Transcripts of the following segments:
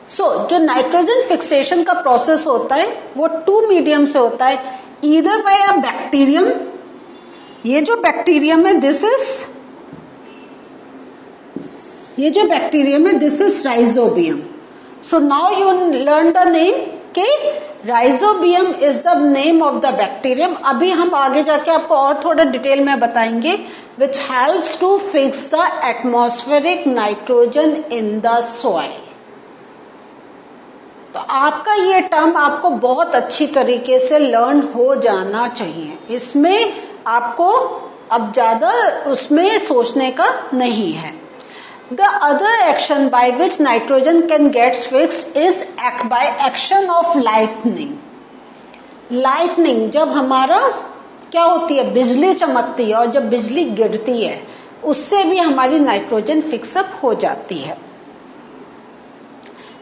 जो nitrogen fixation का process होता है वो 2 मीडियम से होता है, ईदर बाय अ बैक्टीरियम, ये जो बैक्टीरियम है this is rhizobium. So now you learn the name के rhizobium is the name of the bacterium. अभी हम आगे जाके आपको और थोड़ा डिटेल में बताएंगे. Which helps to fix the atmospheric nitrogen in the soil. तो आपका ये टर्म आपको बहुत अच्छी तरीके से लर्न हो जाना चाहिए. इसमें आपको अब ज्यादा उसमें सोचने का नहीं है. The other action by which nitrogen can get fixed is by action of lightning. Lightning जब हमारा क्या होती है, बिजली चमकती है और जब बिजली गिरती है उससे भी हमारी नाइट्रोजन फिक्सअप हो जाती है.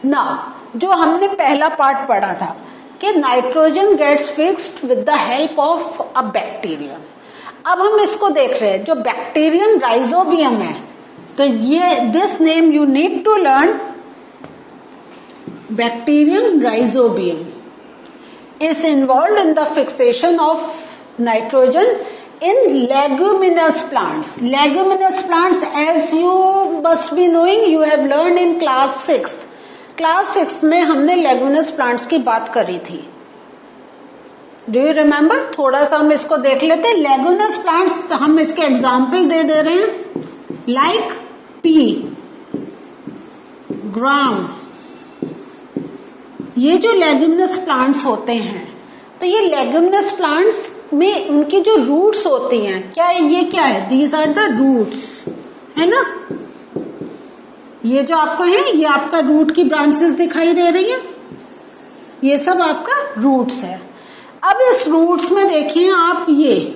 Now, जो हमने पहला पार्ट पढ़ा था कि nitrogen gets fixed with the help of a bacterium. अब हम इसको देख रहे हैं, जो बैक्टीरियम राइजोबियम है, तो ये this name you need to learn. Bacterium rhizobium is involve in the fixation of nitrogen in leguminous plants. Leguminous plants, as you must be knowing, you have learned in class 6th. Class 6 में हमने leguminous plants की बात करी थी. Do you remember? थोड़ा सा हम इसको देख लेते हैं. लेगुमिनस प्लांट्स, तो हम इसके एग्जाम्पल दे रहे हैं, लाइक पी, ग्राम. ये जो लेगुमिनस प्लांट्स होते हैं, तो ये लेगुमिनस प्लांट्स में उनकी जो रूट्स होती हैं, क्या है? दीज आर द रूट्स, है ना. ये जो आपको है, ये आपका रूट की ब्रांचेस दिखाई दे रही हैं, ये सब आपका रूट्स है. अब इस रूट्स में देखिए आप, ये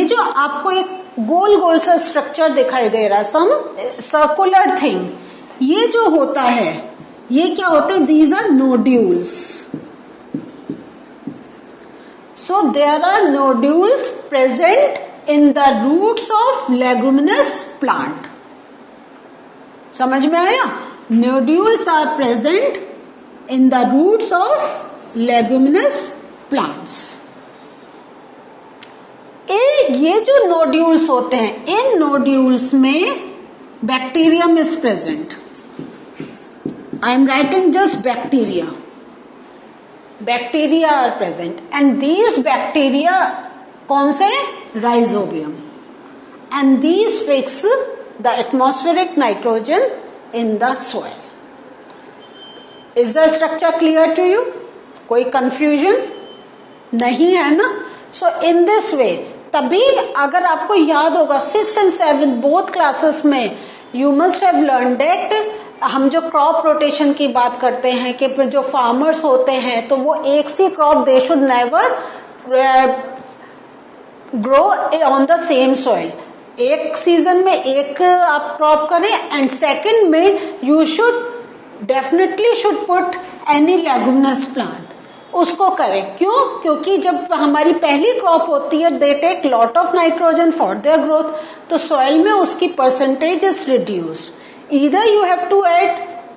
जो आपको एक गोल गोल सा स्ट्रक्चर दिखाई दे रहा है, सम सर्कुलर थिंग, ये जो होता है, ये क्या होते हैं? These are nodules. So there are nodules present in the roots of leguminous plant. समझ में आया? Nodules are present in the roots of leguminous plants. ये जो nodules होते हैं, इन nodules में bacterium is present. I am writing just bacteria. Bacteria are present, and these bacteria कौन से? Rhizobium. And these fix the atmospheric nitrogen in the soil. Is the structure clear to you? कोई confusion नहीं है ना? सो in this way, तभी अगर आपको याद होगा 6 and 7 बोथ क्लासेस में you must have learn that हम जो क्रॉप रोटेशन की बात करते हैं कि जो फार्मर्स होते हैं तो वो एक सी crop they should never grow on the same soil. एक सीजन में एक आप क्रॉप करें, एंड सेकंड में you should definitely should put any leguminous plant, उसको करें. क्यों? क्योंकि जब हमारी पहली क्रॉप होती है, they take lot of nitrogen for their growth, तो सॉइल में उसकी percentage is reduced. Either you have to add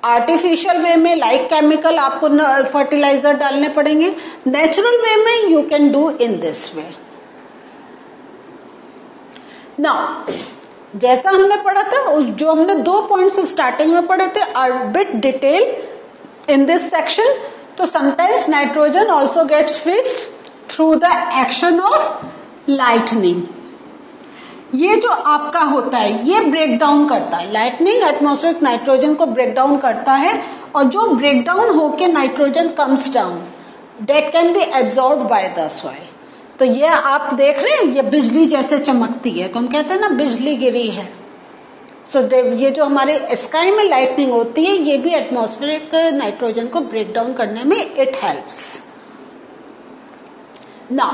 artificial way में, लाइक केमिकल आपको फर्टिलाइजर डालने पड़ेंगे. नेचुरल वे में you can do in this way. Now, जैसा हमने पढ़ा था, जो हमने 2 पॉइंट्स स्टार्टिंग में पढ़े थे, are bit detail in this section. तो sometimes nitrogen also gets fixed through the action of lightning. ये जो आपका होता है, ये ब्रेक डाउन करता है. लाइटनिंग एटमॉस्फेरिक नाइट्रोजन को ब्रेक डाउन करता है, और जो ब्रेक डाउन होके nitrogen comes down, that can be absorbed by the soil. तो ये आप देख रहे हैं, ये बिजली जैसे चमकती है, तो हम कहते हैं ना बिजली गिरी है. सो ये जो हमारे स्काई में लाइटनिंग होती है, ये भी एटमॉस्फेरिक नाइट्रोजन को ब्रेक डाउन करने में इट हेल्प्स. नाउ,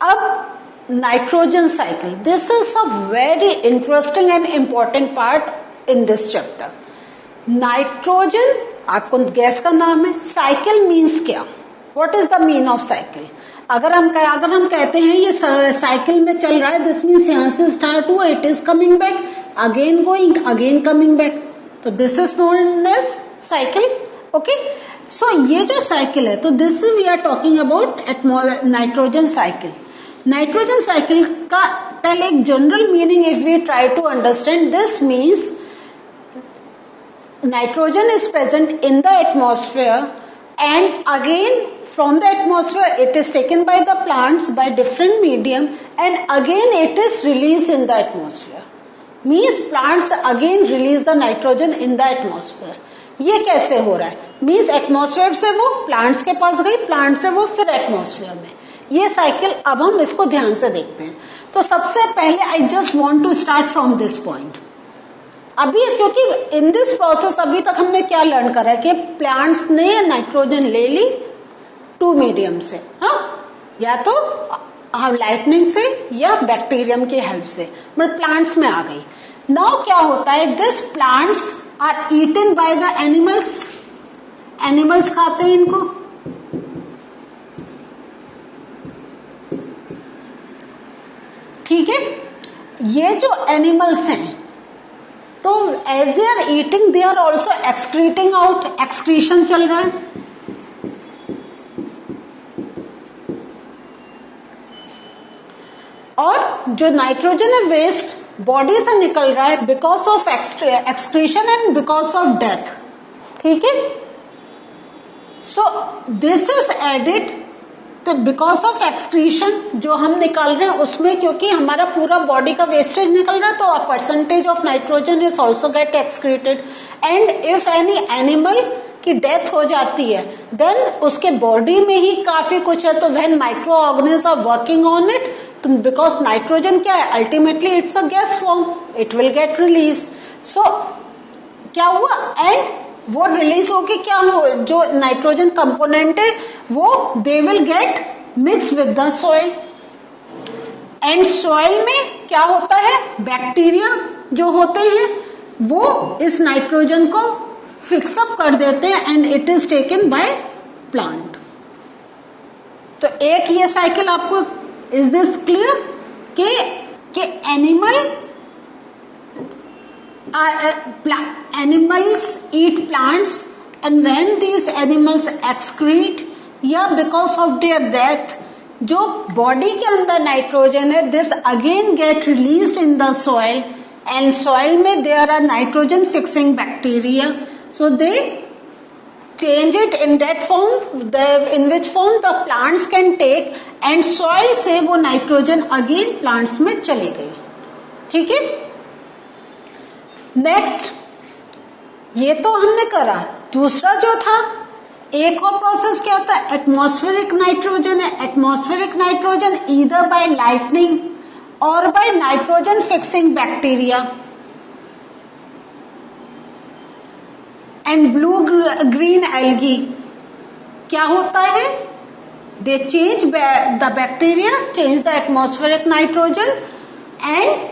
अब nitrogen cycle, this is a very interesting and important part in this chapter. Nitrogen, आपको गैस का नाम है. साइकिल मीन्स क्या? What is the mean of cycle? अगर हम कहते हैं ये साइकिल में चल रहा है, दिस मीन्स यहां से स्टार्ट हुआ, it is coming back, again going, again coming back. तो this is known as cycle. Okay, so ये जो साइकिल है, तो this we are talking about nitrogen cycle. Nitrogen cycle का पहले एक general meaning if we try to understand, this means nitrogen is present in the atmosphere and again from the atmosphere it is taken by the plants by different medium and again it is released in the atmosphere. Means plants again release the nitrogen in the atmosphere. ये कैसे हो रहा है? Means atmosphere से वो plants के पास गई, plant से वो फिर एटमॉस्फेयर में. ये साइकिल अब हम इसको ध्यान से देखते हैं. तो सबसे पहले I just want to start from this point. अभी क्योंकि इन दिस प्रोसेस अभी तक हमने क्या लर्न करा है कि प्लांट्स ने नाइट्रोजन ले ली टू मीडियम से, हाँ, या तो लाइटनिंग से या बैक्टीरियम की हेल्प से, बट प्लांट्स में आ गई. नाउ क्या होता है, this plants are eaten by the animals. Animals खाते हैं इनको. ठीक है, ये जो एनिमल्स हैं तो as they are eating they are also excreting out, excretion चल रहा है. और जो नाइट्रोजन है वेस्ट बॉडी से निकल रहा है because of excretion and because of death. ठीक है, सो दिस इज एडिड. तो बिकॉज ऑफ एक्सक्रीशन जो हम निकाल रहे हैं उसमें, क्योंकि हमारा पूरा बॉडी का वेस्टेज निकल रहा है, तो अ percentage of nitrogen is also get excreted. And if any animal की डेथ हो जाती है देन उसके बॉडी में ही काफी कुछ है, तो when micro organism are working on it, तो बिकॉज नाइट्रोजन क्या है, ultimately it's a gas form, it will get release. So क्या हुआ, एंड वो रिलीज होके क्या हो, जो नाइट्रोजन कंपोनेंट है वो they will get mix with the soil. And soil में क्या होता है, बैक्टीरिया जो होते हैं वो इस नाइट्रोजन को फिक्सअप कर देते हैं and it is taken by plant. तो एक ये साइकिल आपको, इज दिस क्लियर, कि animal animals eat plants and when these animals excrete या because of their death, जो बॉडी के अंदर नाइट्रोजन है, this again get released in the soil and soil में there are nitrogen fixing bacteria, so they change it in that form, in which form the plants can take and soil से वो nitrogen again plants में चली गई. ठीक है, next ये तो हमने करा. दूसरा जो था, एक और प्रोसेस क्या था, एटमॉस्फेरिक नाइट्रोजन है. Atmospheric nitrogen either by lightning और by nitrogen fixing bacteria. And blue green algae क्या होता है, they change the bacteria, change the atmospheric nitrogen and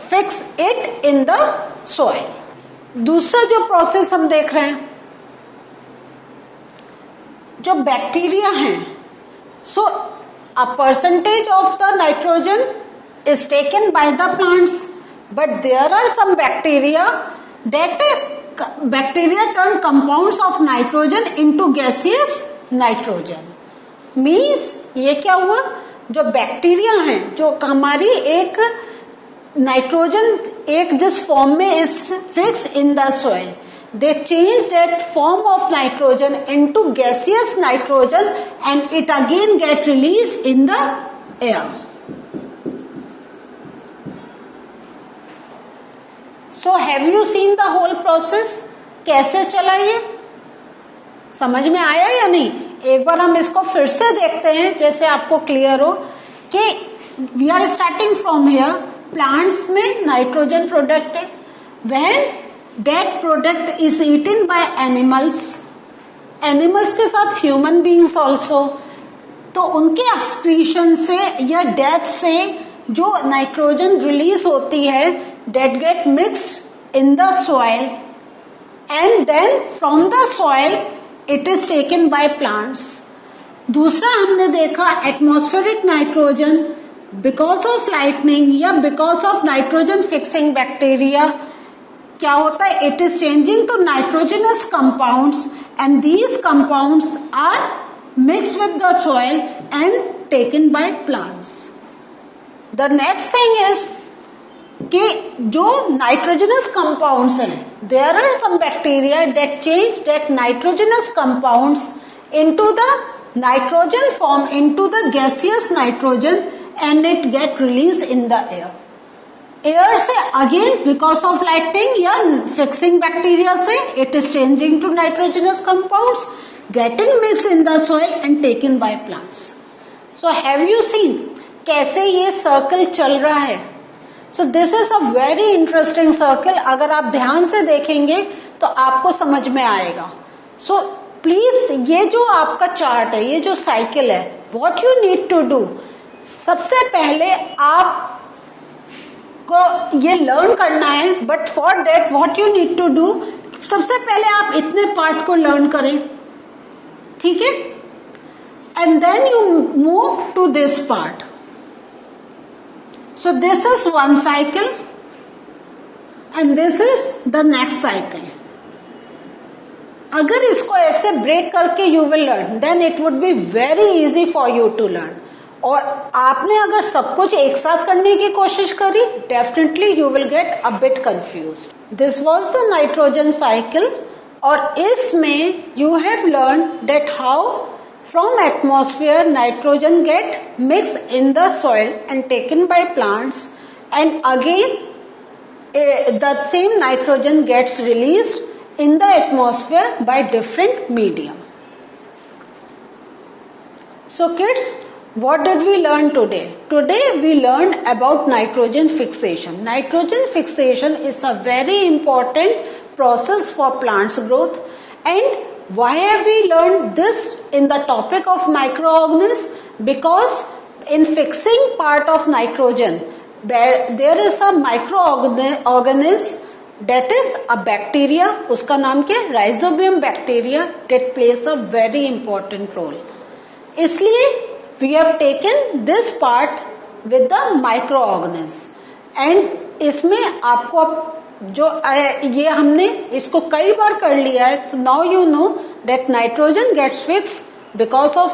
fix it in the soil. दूसरा जो प्रोसेस हम देख रहे हैं, जो बैक्टीरिया हैं, so a percentage of the nitrogen is taken by the plants, but there are some bacteria that bacteria turn compounds of nitrogen into gaseous nitrogen. Means ये क्या हुआ, जो बैक्टीरिया हैं, जो हमारी एक नाइट्रोजन एक जिस फॉर्म में is fix in the soil, they change that form of nitrogen into gaseous nitrogen and it again get release in the air. So have you seen the whole process, कैसे चला ये, समझ में आया या नहीं? एक बार हम इसको फिर से देखते हैं जैसे आपको क्लियर हो कि we are starting from here. Plants में नाइट्रोजन प्रोडक्ट है, when that product is eaten by animals, animals के साथ ह्यूमन बीइंग्स ऑल्सो, तो उनके एक्सक्रीशन से या डेथ से जो नाइट्रोजन रिलीज होती है that get mixed in the soil and then from the soil it is taken by plants. दूसरा हमने देखा atmospheric nitrogen because of lightning या because of nitrogen fixing bacteria क्या होता है, it is changing to nitrogenous compounds and these compounds are mix with the soil and taken by plants. The next thing is कि जो nitrogenous compounds हैं, there are some bacteria that change that nitrogenous compounds into the nitrogen form, into the gaseous nitrogen, and it get released in the air. Air से again because of lightning या fixing bacteria से it is changing to nitrogenous compounds, getting mixed in the soil and taken by plants. So have you seen कैसे ये circle चल रहा है? So this is a very interesting circle. अगर आप ध्यान से देखेंगे तो आपको समझ में आएगा. So प्लीज ये जो आपका चार्ट है, ये जो साइकिल है, what you need to do, सबसे पहले आपको ये लर्न करना है. But for that what you need to do, सबसे पहले आप इतने पार्ट को लर्न करें, ठीक है, and then you move to this part. So this is one cycle and this is the next cycle. अगर इसको ऐसे ब्रेक करके you will learn, then it would be very easy for you to learn. और आपने अगर सब कुछ एक साथ करने की कोशिश करी, definitely you will get a bit confused. This was the nitrogen cycle. और इसमें you have learn that how from atmosphere nitrogen get mix in the soil and taken by plants, and again the same nitrogen gets released in the atmosphere by different medium. So kids, what did we learn today? Today we learned about nitrogen fixation. Nitrogen fixation is a very important process for plants growth. And why have we learned this in the topic of microorganisms? Because in fixing part of nitrogen, there is a microorganism that is a bacteria. उसका नाम क्या है? Rhizobium bacteria that plays a very important role. इसलिए we have taken this part with the microorganisms. And इसमें आपको जो ये हमने इसको कई बार कर लिया है, तो now you know that nitrogen gets fixed because of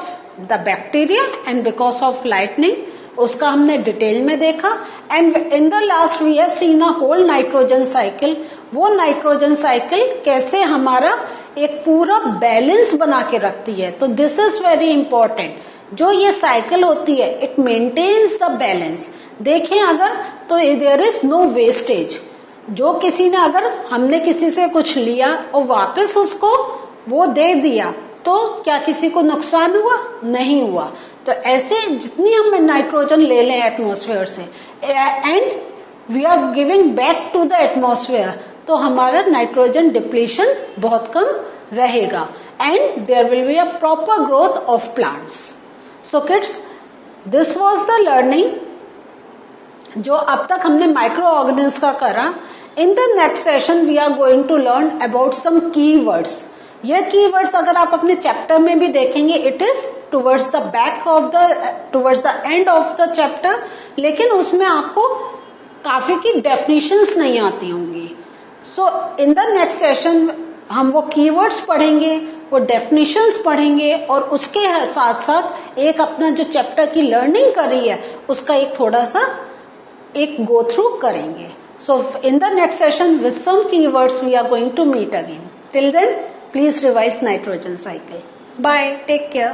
the bacteria and because of lightning. उसका हमने डिटेल में देखा. And in the last we have seen a whole nitrogen cycle. वो नाइट्रोजन साइकिल कैसे हमारा एक पूरा बैलेंस बना के रखती है. तो दिस इज वेरी इंपॉर्टेंट. जो ये साइकिल होती है, इट मेंटेन्स द बैलेंस. देखें अगर तो देयर इज नो वेस्टेज. जो किसी ने, अगर हमने किसी से कुछ लिया और वापस उसको वो दे दिया, तो क्या किसी को नुकसान हुआ? नहीं हुआ. तो ऐसे जितनी हम नाइट्रोजन ले लें एटमॉस्फेयर से and we are giving back to the atmosphere, तो हमारा नाइट्रोजन डिप्लीशन बहुत कम रहेगा and there will be a proper growth of plants. So kids, this was the learning जो अब तक हमने माइक्रो ऑर्गेनिज्म्स का करा. In the next session we are going to learn about some keywords. ये कीवर्ड्स अगर आप अपने चैप्टर में भी देखेंगे, it is towards the back of towards the end of the chapter, लेकिन उसमें आपको काफी की डेफिनेशंस नहीं आती होंगी. सो इन द नेक्स्ट सेशन हम वो कीवर्ड्स पढ़ेंगे, वो डेफिनेशंस पढ़ेंगे, और उसके साथ साथ एक अपना जो चैप्टर की लर्निंग करी है उसका एक थोड़ा सा एक गो थ्रू करेंगे. So in the next session with some keywords we are going to meet again. Till then, please revise nitrogen cycle. Bye. Take care.